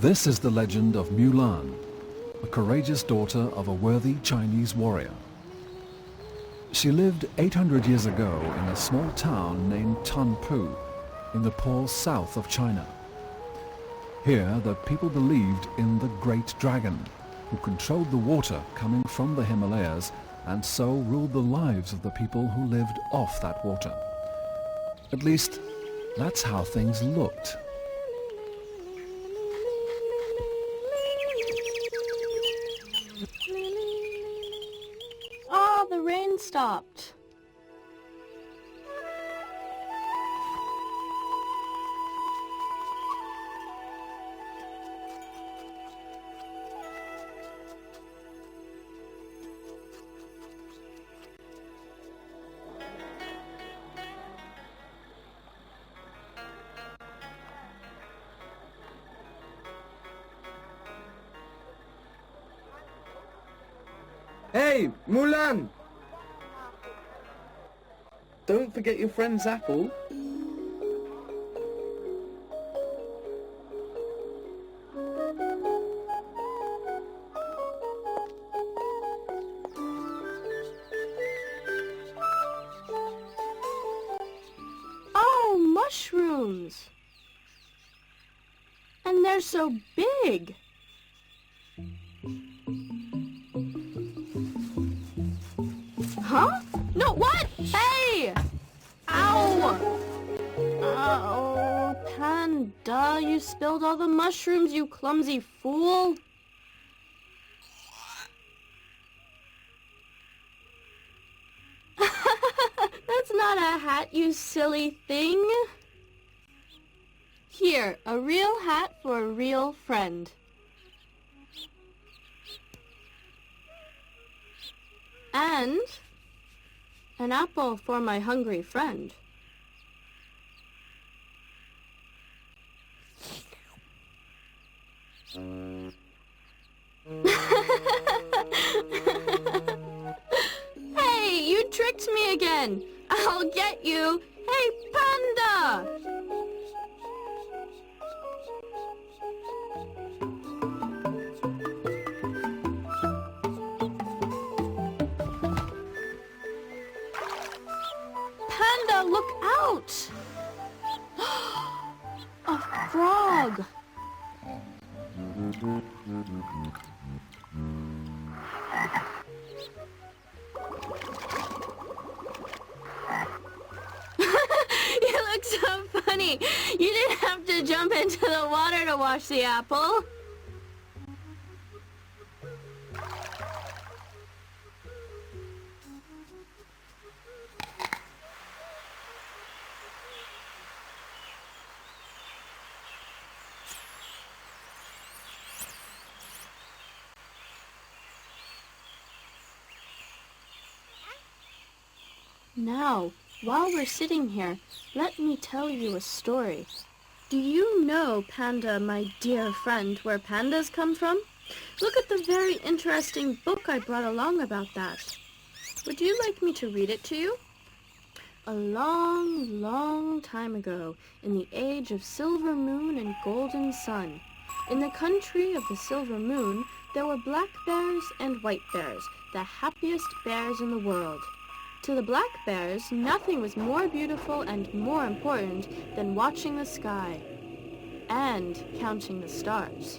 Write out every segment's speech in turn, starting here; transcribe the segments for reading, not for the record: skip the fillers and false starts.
This is the legend of Mulan, a courageous daughter of a worthy Chinese warrior. She lived 800 years ago in a small town named Tanpu in the poor south of China. Here the people believed in the Great Dragon, who controlled the water coming from the Himalayas and so ruled the lives of the people who lived off that water. At least, that's how things looked. Ah, the rain stopped. Hey, Mulan! Don't forget your friend's apple. Oh, mushrooms! And they're so big! Huh? No, what? Hey! Ow! Oh, Panda, you spilled all the mushrooms, you clumsy fool! That's not a hat, you silly thing. Here, a real hat for a real friend. And an apple for my hungry friend. Hey, you tricked me again. I'll get you. Hey, Panda! Panda, look out! A frog! You look so funny. You didn't have to jump into the water to wash the apple. Now, while we're sitting here, let me tell you a story. Do you know, Panda, my dear friend, where pandas come from? Look at the very interesting book I brought along about that. Would you like me to read it to you? A long, long time ago, in the age of silver moon and golden sun, in the country of the silver moon, there were black bears and white bears, the happiest bears in the world. To the black bears, nothing was more beautiful and more important than watching the sky and counting the stars.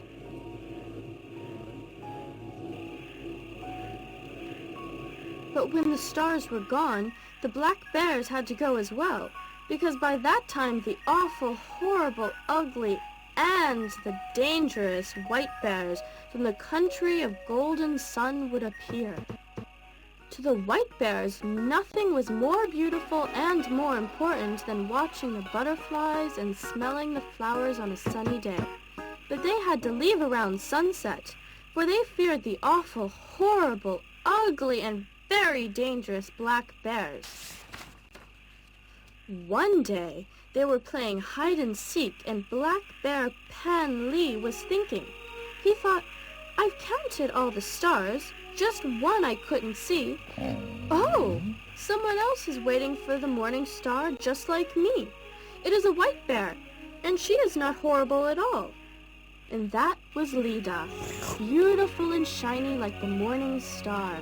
But when the stars were gone, the black bears had to go as well, because by that time the awful, horrible, ugly, and the dangerous white bears from the country of golden sun would appear. To the white bears, nothing was more beautiful and more important than watching the butterflies and smelling the flowers on a sunny day. But they had to leave around sunset, for they feared the awful, horrible, ugly, and very dangerous black bears. One day, they were playing hide-and-seek, and Black Bear Pan Lee was thinking. He thought, I've counted all the stars, just one I couldn't see. Oh, someone else is waiting for the morning star just like me. It is a white bear, and she is not horrible at all. and that was Lida, beautiful and shiny like the morning star.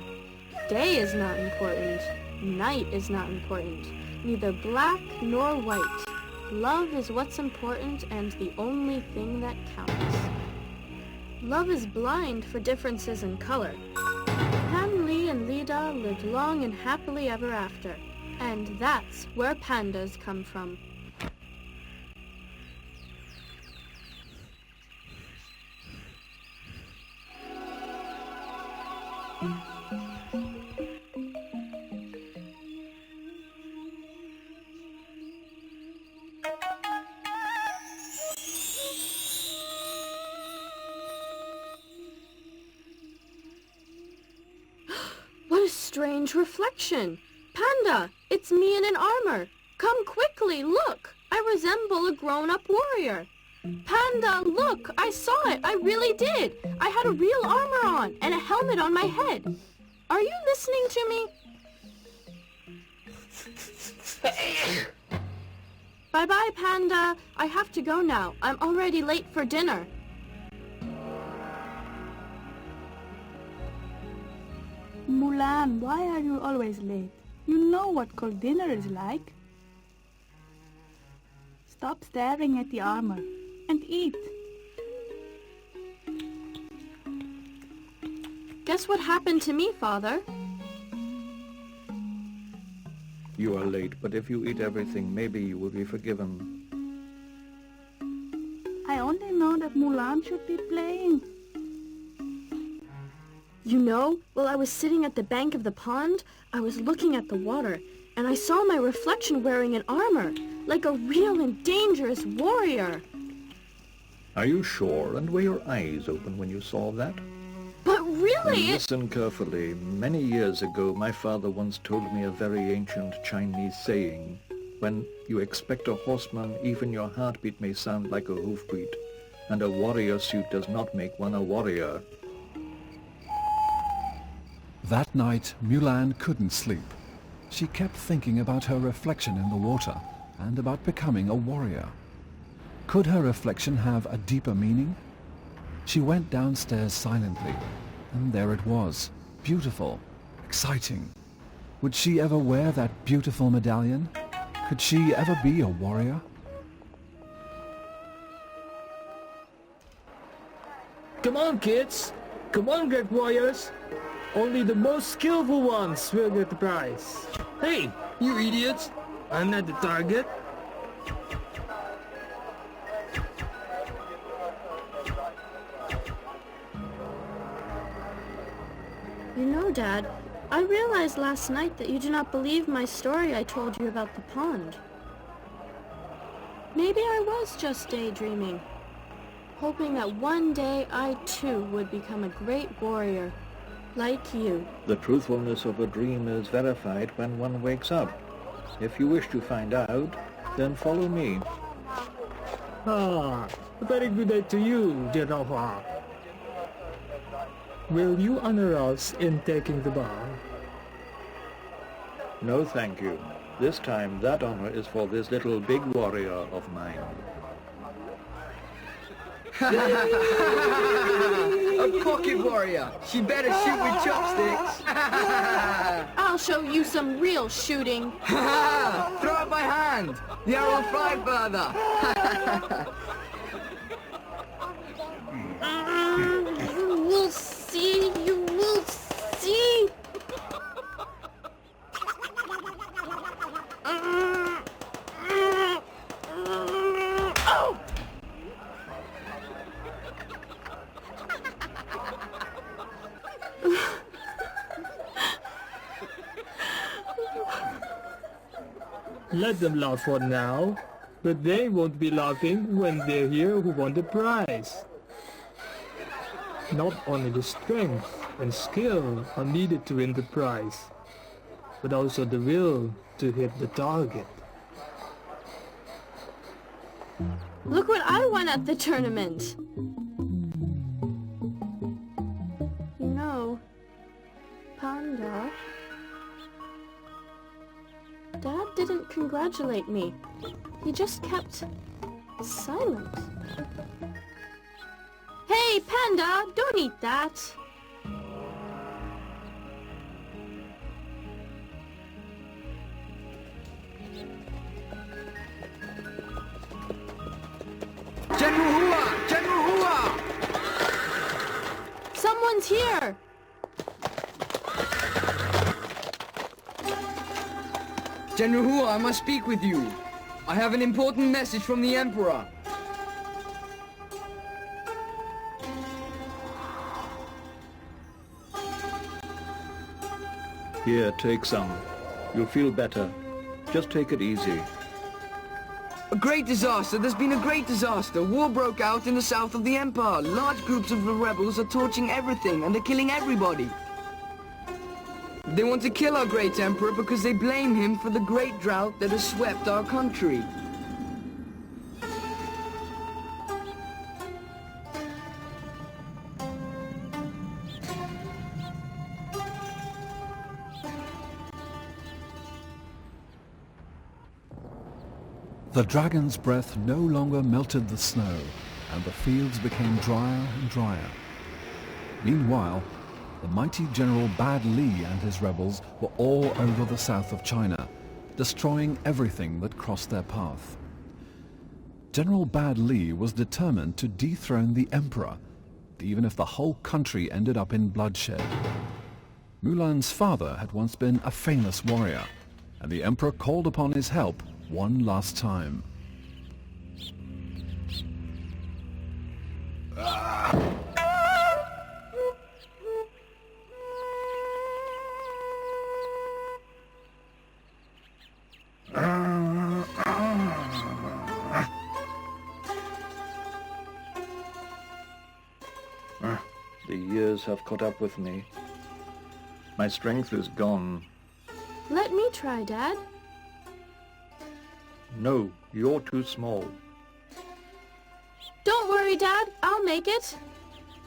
Day is not important. Night is not important. Neither black nor white. Love is what's important and the only thing that counts. Love is blind for differences in color. Pan Li and Lida lived long and happily ever after. And that's where pandas come from. What a strange reflection! Panda, it's me in an armor. Come quickly, look! I resemble a grown-up warrior. Panda, look! I saw it! I really did! I had a real armor on and a helmet on my head. Are you listening to me? Bye-bye, Panda. I have to go now. I'm already late for dinner. Mulan, why are you always late? You know what cold dinner is like. Stop staring at the armor and eat. Guess what happened to me, Father? You are late, but if you eat everything, maybe you will be forgiven. I only know that Mulan should be playing. You know, while I was sitting at the bank of the pond, I was looking at the water, and I saw my reflection wearing an armor, like a real and dangerous warrior. Are you sure? And were your eyes open when you saw that? But really, Listen carefully. Many years ago, my father once told me a very ancient Chinese saying. When you expect a horseman, even your heartbeat may sound like a hoofbeat, and a warrior suit does not make one a warrior. That night, Mulan couldn't sleep. She kept thinking about her reflection in the water and about becoming a warrior. Could her reflection have a deeper meaning? She went downstairs silently, and there it was, beautiful, exciting. Would she ever wear that beautiful medallion? Could she ever be a warrior? Come on, kids! Come on, great warriors! Only the most skillful ones will get the prize. Hey, you idiots! I'm not the target. you know, Dad, I realized last night that you do not believe my story I told you about the pond. Maybe I was just daydreaming, hoping that one day I too would become a great warrior, like you. The truthfulness of a dream is verified when one wakes up. If you wish to find out, then follow me. Ah, a very good day to you, General Hua. Will you honor us in taking the bow? No, thank you. This time, that honor is for this little big warrior of mine. A pocket warrior! She better shoot with chopsticks! I'll show you some real shooting. Throw up my hand! The arrow will fly further! You will see, you will see. Oh! Let them laugh for now, but they won't be laughing when they hear who won the prize. Not only the strength and skill are needed to win the prize, but also the will to hit the target. Look what I won at the tournament. You know, Panda, Dad didn't congratulate me. He just kept silent. Panda, don't eat that. General Hua! General Hua! Someone's here. General Hua, I must speak with you. I have an important message from the Emperor. Here, take some. You'll feel better. Just take it easy. A great disaster! There's been a great disaster! War broke out in the south of the Empire. Large groups of the rebels are torching everything and they're killing everybody. They want to kill our great Emperor because they blame him for the great drought that has swept our country. The dragon's breath no longer melted the snow, and the fields became drier and drier. Meanwhile, the mighty General Bad Li and his rebels were all over the south of China, destroying everything that crossed their path. General Bad Li was determined to dethrone the emperor, even if the whole country ended up in bloodshed. Mulan's father had once been a famous warrior, and the emperor called upon his help one last time. The years have caught up with me. My strength is gone. Let me try, Dad. No, you're too small. Don't worry, Dad. I'll make it.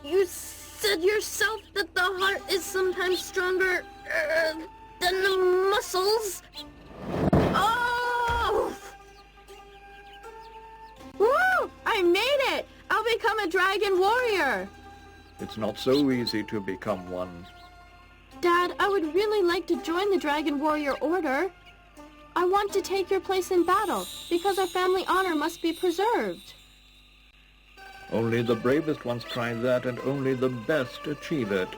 You said yourself that the heart is sometimes stronger than the muscles. Oh! Woo! I made it! I'll become a dragon warrior. It's not so easy to become one. Dad, I would really like to join the Dragon Warrior Order. I want to take your place in battle, because our family honor must be preserved. Only the bravest ones try that, and only the best achieve it.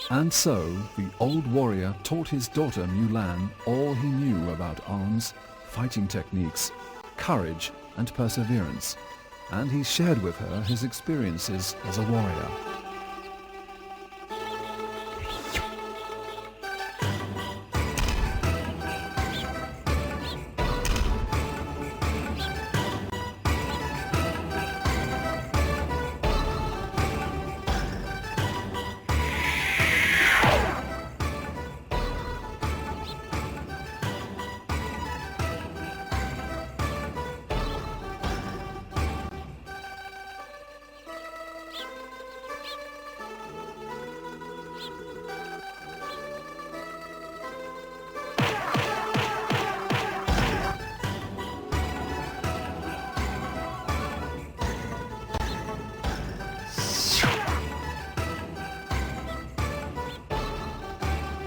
And so, the old warrior taught his daughter Mulan all he knew about arms, fighting techniques, courage, and perseverance, and he shared with her his experiences as a warrior.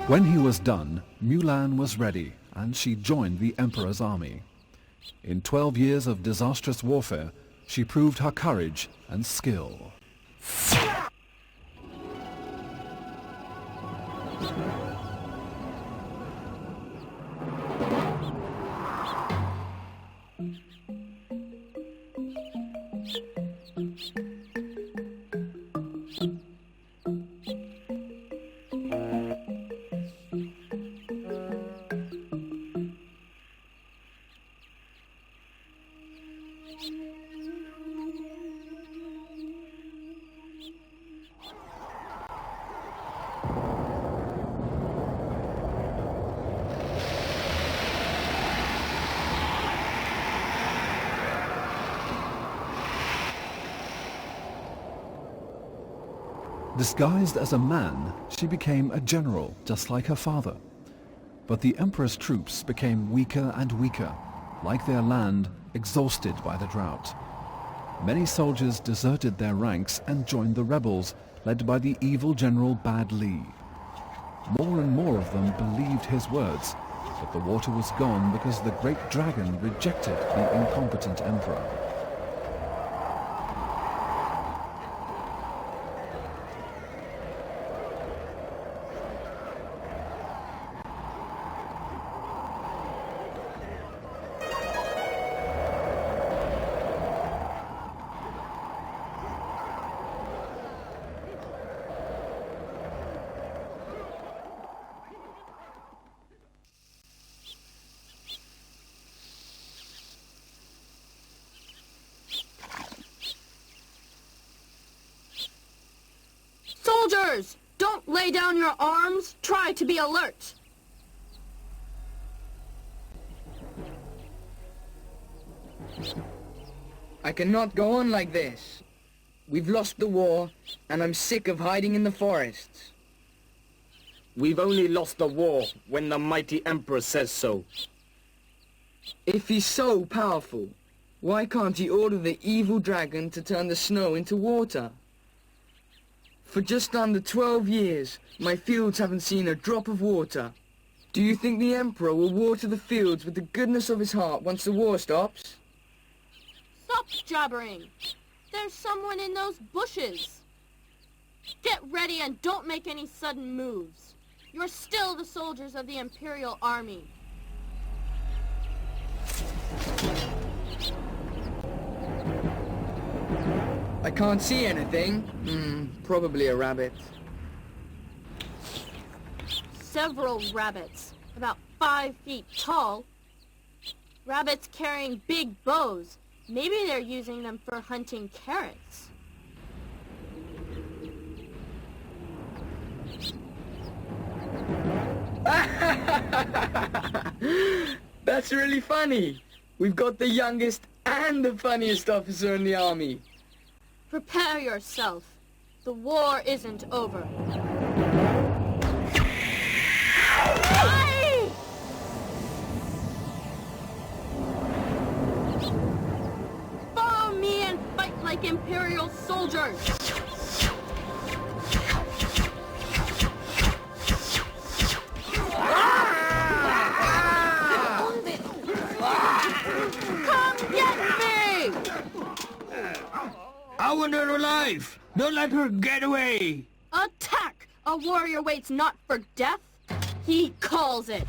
When he was done, Mulan was ready, and she joined the Emperor's army. In 12 years of disastrous warfare, she proved her courage and skill. Disguised as a man, she became a general, just like her father. But the Emperor's troops became weaker and weaker, like their land, exhausted by the drought. Many soldiers deserted their ranks and joined the rebels, led by the evil general Bad Li. More and more of them believed his words, but the water was gone because the great dragon rejected the incompetent emperor. Soldiers! Don't lay down your arms. Try to be alert. I cannot go on like this. We've lost the war, and I'm sick of hiding in the forests. We've only lost the war when the mighty Emperor says so. If he's so powerful, why can't he order the evil dragon to turn the snow into water? For just under 12 years, my fields haven't seen a drop of water. Do you think the Emperor will water the fields with the goodness of his heart once the war stops? Stop jabbering. There's someone in those bushes. Get ready and don't make any sudden moves. You're still the soldiers of the Imperial Army. I can't see anything. Probably a rabbit. Several rabbits, about 5 feet tall. Rabbits carrying big bows. Maybe they're using them for hunting carrots. That's really funny. We've got the youngest and the funniest officer in the army. Prepare yourself. The war isn't over. Aye! Follow me and fight like Imperial soldiers. Come get me! I want her alive! Don't let her get away! Attack! A warrior waits not for death. He calls it.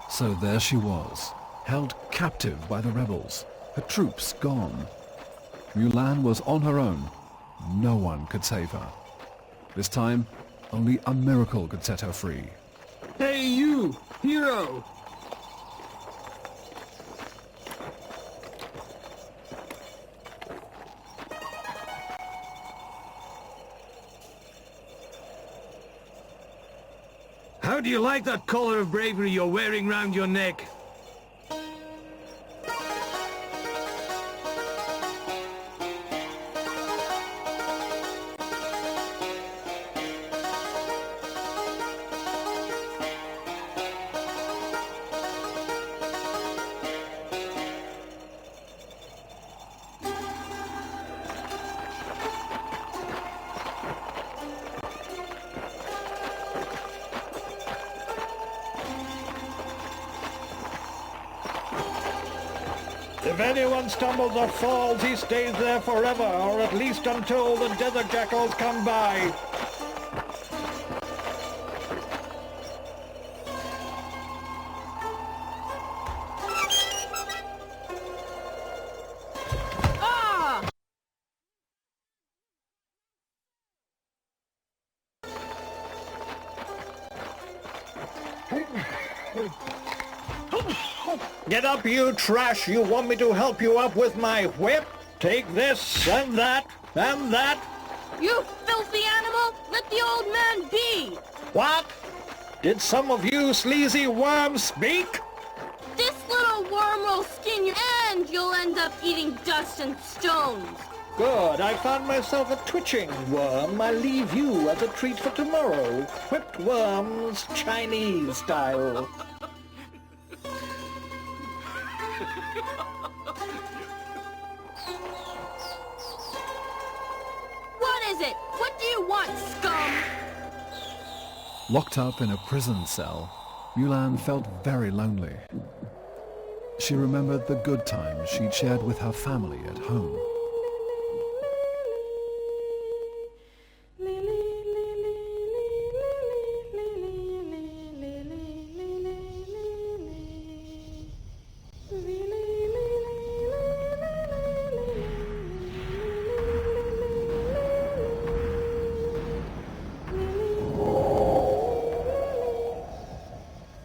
So there she was, held captive by the rebels, her troops gone. Mulan was on her own. No one could save her. This time, only a miracle could set her free. Hey you, hero! How do you like that collar of bravery you're wearing round your neck? If anyone stumbles or falls, he stays there forever, or at least until the desert jackals come by. Ah! Get up, you trash! You want me to help you up with my whip? Take this, and that, and that! You filthy animal! Let the old man be! What? Did some of you sleazy worms speak? This little worm will skin you and you'll end up eating dust and stones. Good, I found myself a twitching worm. I leave you as a treat for tomorrow. Whipped worms, Chinese style. What is it? What do you want, scum? Locked up in a prison cell, Mulan felt very lonely. She remembered the good times she'd shared with her family at home.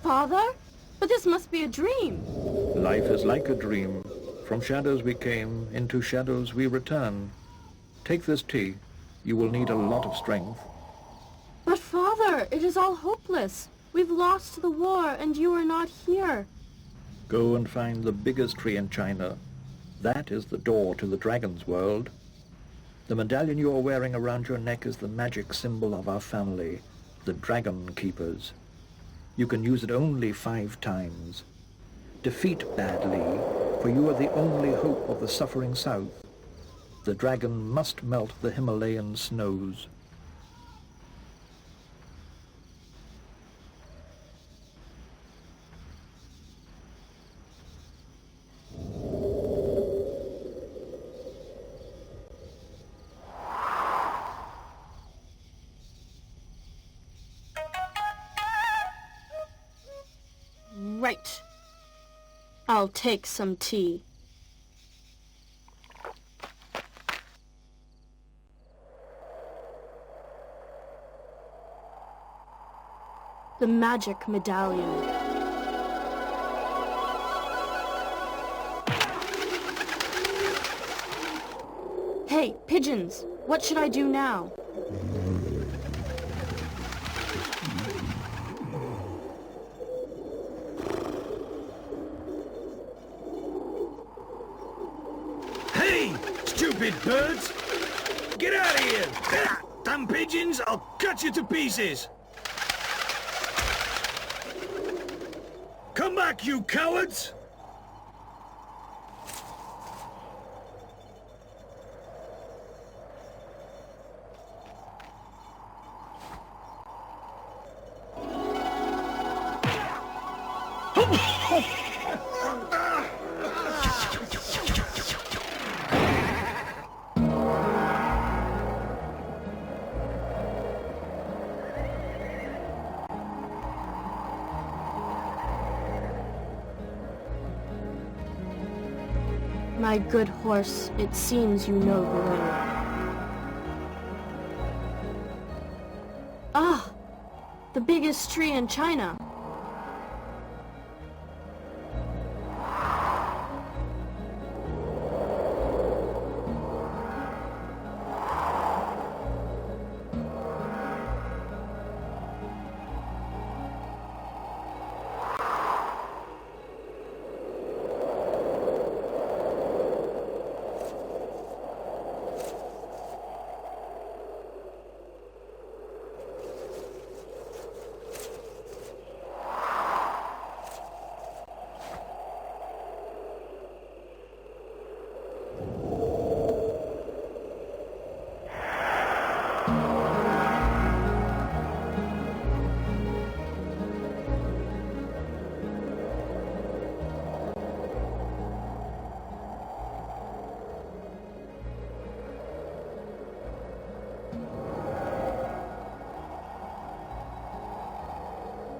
Father? But this must be a dream. Life is like a dream. From shadows we came, into shadows we return. Take this tea. You will need a lot of strength. But Father, it is all hopeless. We've lost the war and you are not here. Go and find the biggest tree in China. That is the door to the dragon's world. The medallion you are wearing around your neck is the magic symbol of our family, the Dragon Keepers. You can use it only 5 times. Defeat Bad Li, for you are the only hope of the suffering south. The dragon must melt the Himalayan snows. Right. I'll take some tea. The magic medallion. Hey, pigeons! What should I do now? Hey, stupid birds! Get out of here! Ah, damn pigeons! I'll cut you to pieces! Come back, you cowards! My good horse, it seems you know the way. Ah! The biggest tree in China.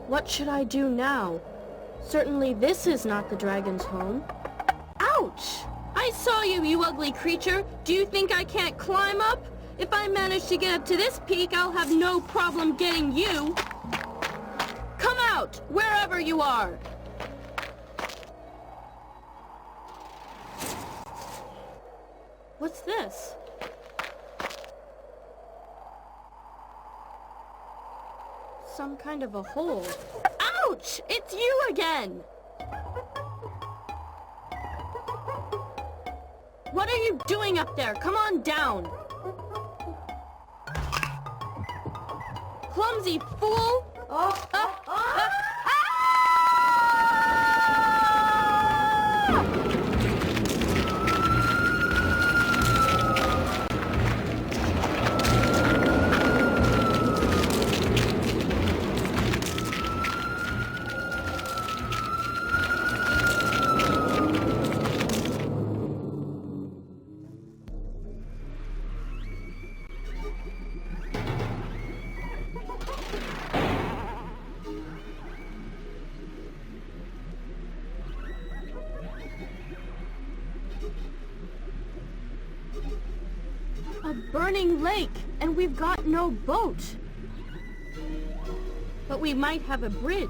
What should I do now? Certainly this is not the dragon's home. Ouch! I saw you, you ugly creature! Do you think I can't climb up? If I manage to get up to this peak, I'll have no problem getting you! Come out, wherever you are! What's this? some kind of a hole. Ouch! It's you again! What are you doing up there? Come on down! Clumsy fool! A burning lake, and we've got no boat. But we might have a bridge.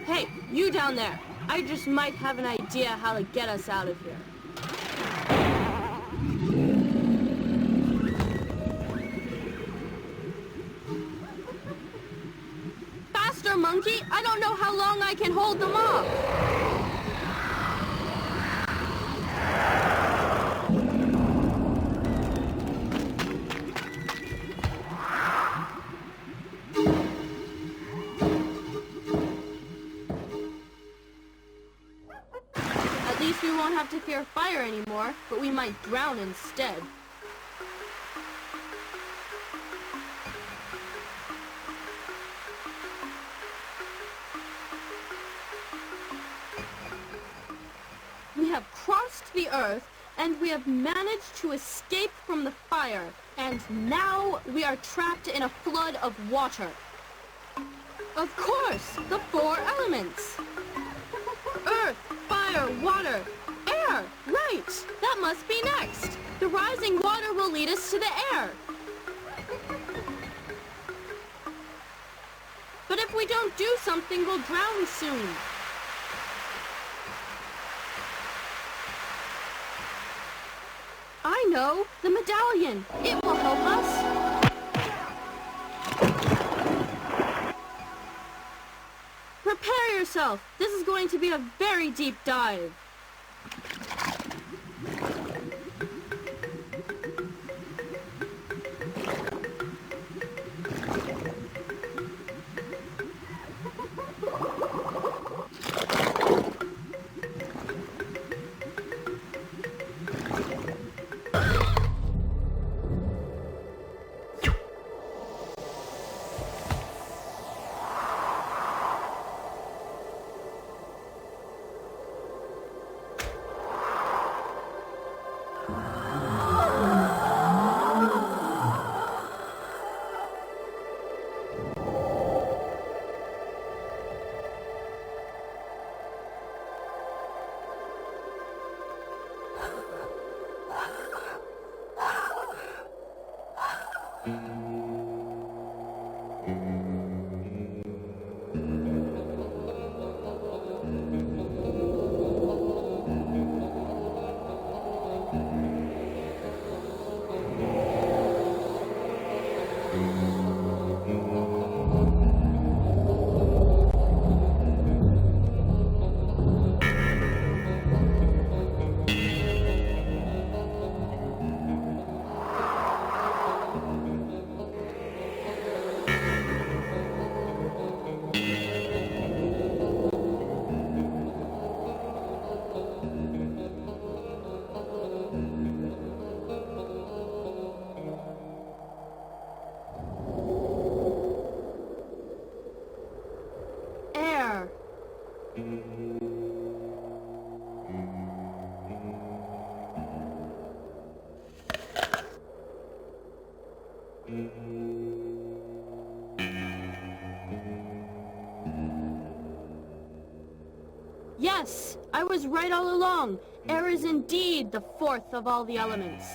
Hey, you down there! I just might have an idea how to get us out of here. Faster, monkey! I don't know how long I can hold them off! At least we won't have to fear fire anymore, but we might drown instead. We have crossed the earth, and we have managed to escape from the fire, and now we are trapped in a flood of water. Of course, the four elements. Earth, fire, water, air! Right! That must be next! The rising water will lead us to the air! But if we don't do something, we'll drown soon. I know! The medallion! It will help us! Prepare yourself! This is going to be a very deep dive! Yes, I was right all along. Air is indeed the fourth of all the elements.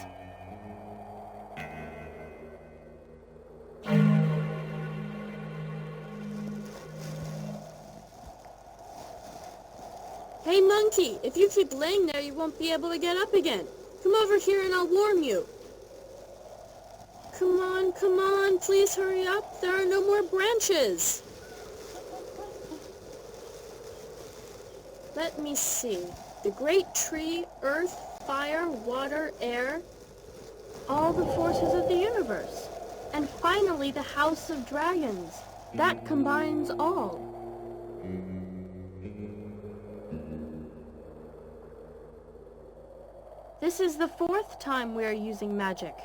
Hey, monkey, if you keep laying there, you won't be able to get up again. Come over here and I'll warm you. Come on, please hurry up. There are no more branches. Let me see. The great tree, earth, fire, water, air, all the forces of the universe. And finally, the House of Dragons. That combines all. This is the fourth time we are using magic.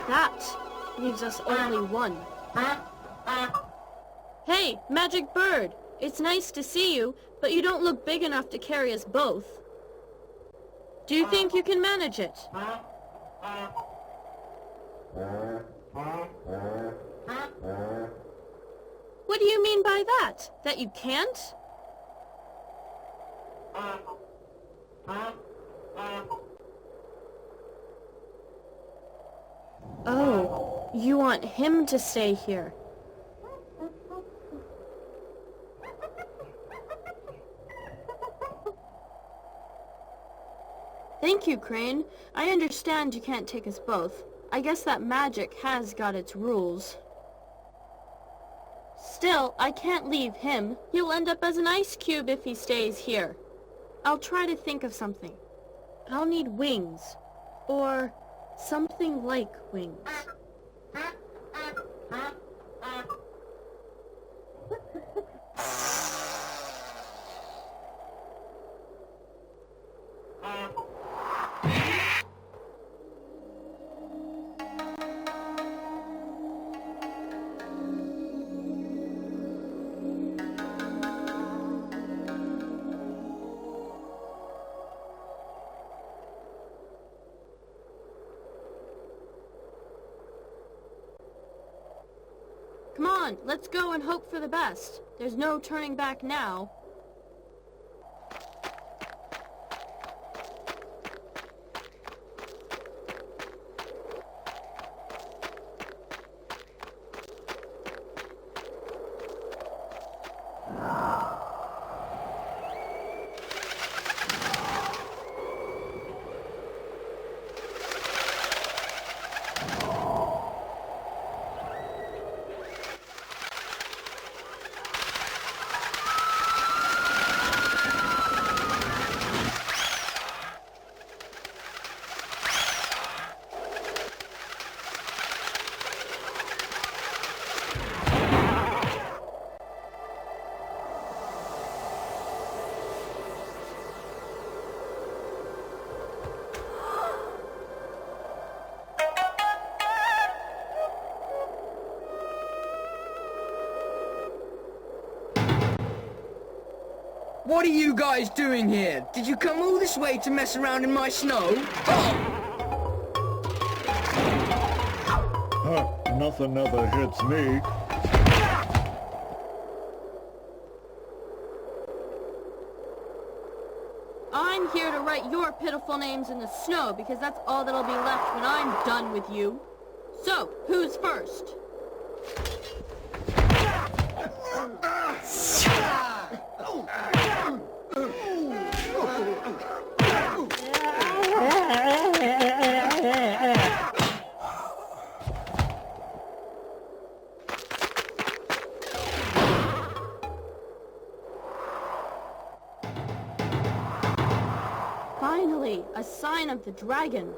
That leaves us only one. Hey, magic bird! It's nice to see you, but you don't look big enough to carry us both. Do you think you can manage it? What do you mean by that? That you can't? Oh, you want him to stay here. Thank you, Crane. I understand you can't take us both. I guess that magic has got its rules. Still, I can't leave him. He'll end up as an ice cube if he stays here. I'll try to think of something. I'll need wings. Or something like wings. Come on, let's go and hope for the best. There's no turning back now. What are you guys doing here? Did you come all this way to mess around in my snow? Oh! Nothing ever hits me. I'm here to write your pitiful names in the snow because that's all that'll be left when I'm done with you. So, who's first? Finally, a sign of the dragon.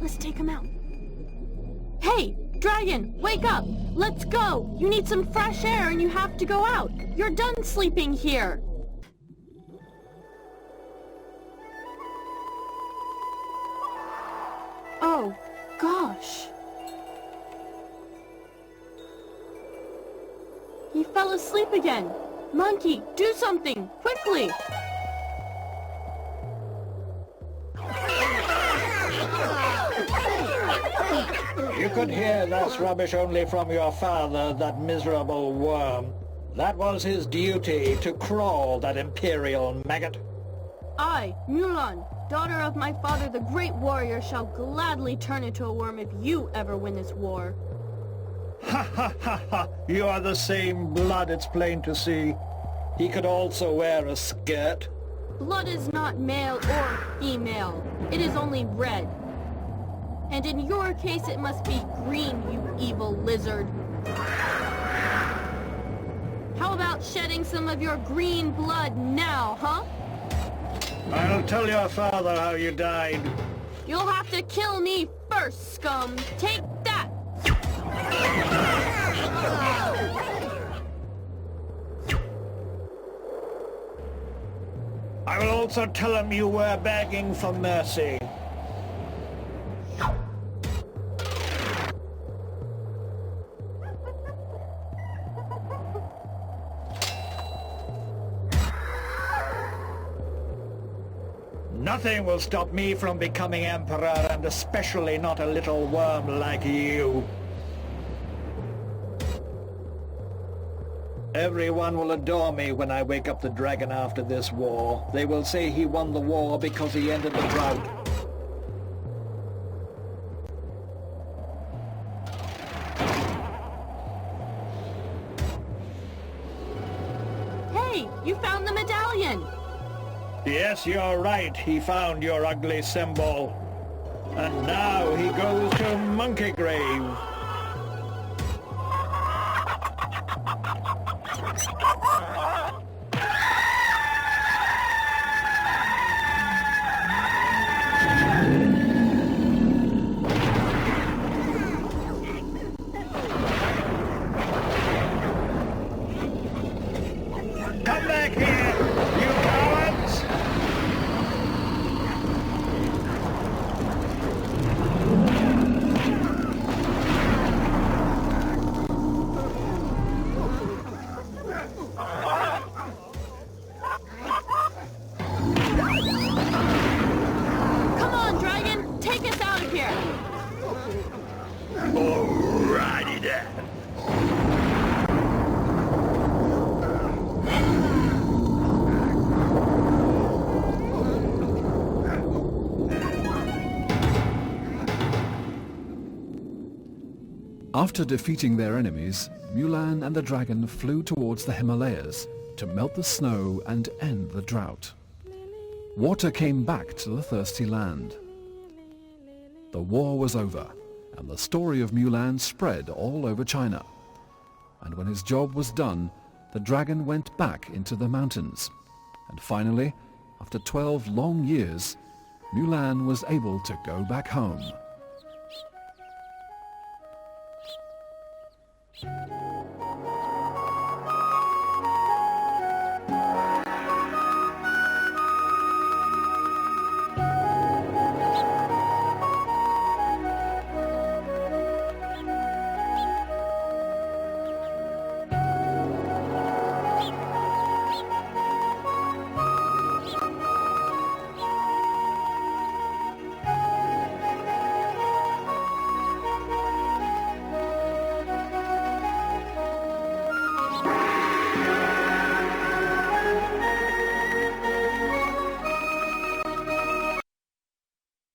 Let's take him out. Hey, dragon, wake up! Let's go! You need some fresh air and you have to go out. You're done sleeping here. Oh, gosh. He fell asleep again. Monkey, do something, quickly! It's could hear that rubbish only from your father, that miserable worm. That was his duty, to crawl, that imperial maggot. I, Mulan, daughter of my father the great warrior, shall gladly turn into a worm if you ever win this war. Ha ha ha ha! You are the same blood, it's plain to see. He could also wear a skirt. Blood is not male or female. It is only red. And in your case, it must be green, you evil lizard. How about shedding some of your green blood now, huh? I'll tell your father how you died. You'll have to kill me first, scum. Take that! I will also tell him you were begging for mercy. Nothing will stop me from becoming emperor, and especially not a little worm like you. Everyone will adore me when I wake up the dragon after this war. They will say he won the war because he ended the drought. Hey, you found the medallion! Yes, you're right. He found your ugly symbol. And now he goes to Monkey Grave. Come back here, you cowards! Come on, dragon! Take us out of here! Alrighty then. After defeating their enemies, Mulan and the dragon flew towards the Himalayas to melt the snow and end the drought. Water came back to the thirsty land. The war was over, and the story of Mulan spread all over China. And when his job was done, the dragon went back into the mountains. And finally, after 12 long years, Mulan was able to go back home.